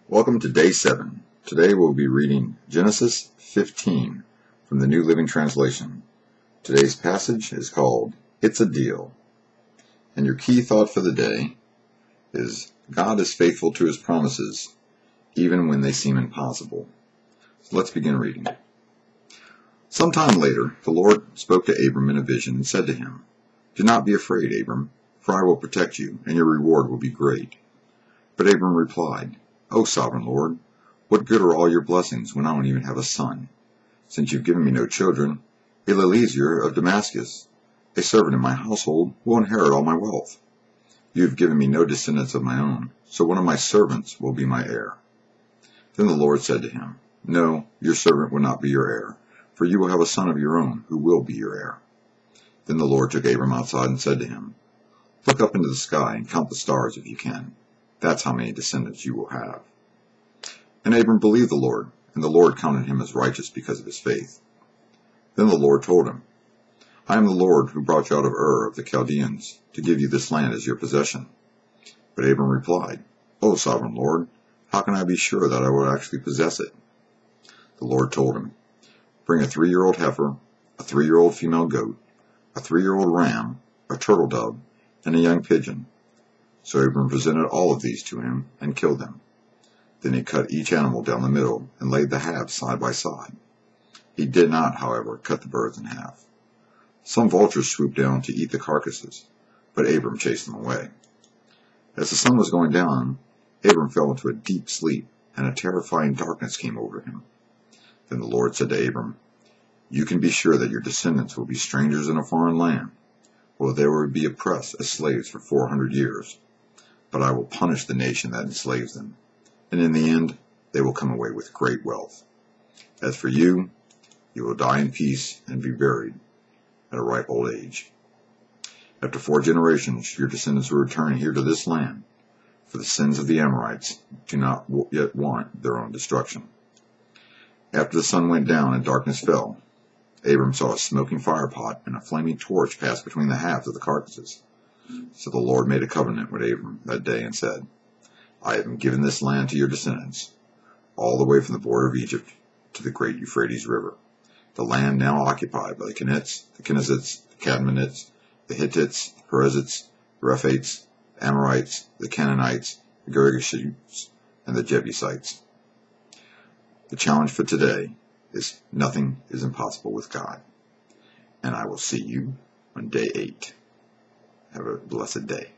Welcome to Day 7. Today we'll be reading Genesis 15 from the New Living Translation. Today's passage is called It's a Deal. And your key thought for the day is God is faithful to his promises even when they seem impossible. So let's begin reading. Sometime later, the Lord spoke to Abram in a vision and said to him, "Do not be afraid, Abram, for I will protect you, and your reward will be great." But Abram replied, "O sovereign Lord, what good are all your blessings when I don't even have a son? Since you've given me no children, Eliezer of Damascus, a servant in my household, will inherit all my wealth. You have given me no descendants of my own, so one of my servants will be my heir." Then the Lord said to him, "No, your servant will not be your heir, for you will have a son of your own who will be your heir." Then the Lord took Abram outside and said to him, "Look up into the sky and count the stars if you can. That's how many descendants you will have." And Abram believed the Lord, and the Lord counted him as righteous because of his faith. Then the Lord told him, "I am the Lord who brought you out of Ur of the Chaldeans to give you this land as your possession." But Abram replied, "O sovereign Lord, how can I be sure that I will actually possess it?" The Lord told him, "Bring a 3-year-old heifer, a 3-year-old female goat, a 3-year-old ram, a turtle dove, and a young pigeon." So Abram presented all of these to him and killed them. Then he cut each animal down the middle and laid the halves side by side. He did not, however, cut the birds in half. Some vultures swooped down to eat the carcasses, but Abram chased them away. As the sun was going down, Abram fell into a deep sleep, and a terrifying darkness came over him. Then the Lord said to Abram, "You can be sure that your descendants will be strangers in a foreign land, where they will be oppressed as slaves for 400 years. But I will punish the nation that enslaves them, and in the end they will come away with great wealth. As for you, you will die in peace and be buried at a ripe old age. After 4 generations, your descendants will return here to this land, for the sins of the Amorites do not yet want their own destruction." After the sun went down and darkness fell, Abram saw a smoking firepot and a flaming torch pass between the halves of the carcasses. So the Lord made a covenant with Abram that day and said, "I have given this land to your descendants, all the way from the border of Egypt to the great Euphrates River, the land now occupied by the Kenites, the Kenizzites, the Cadmonites, the Hittites, the Perizzites, the Rephaites, the Amorites, the Canaanites, the Girgashites, and the Jebusites." The challenge for today is nothing is impossible with God. And I will see you on Day 8. Have a blessed day.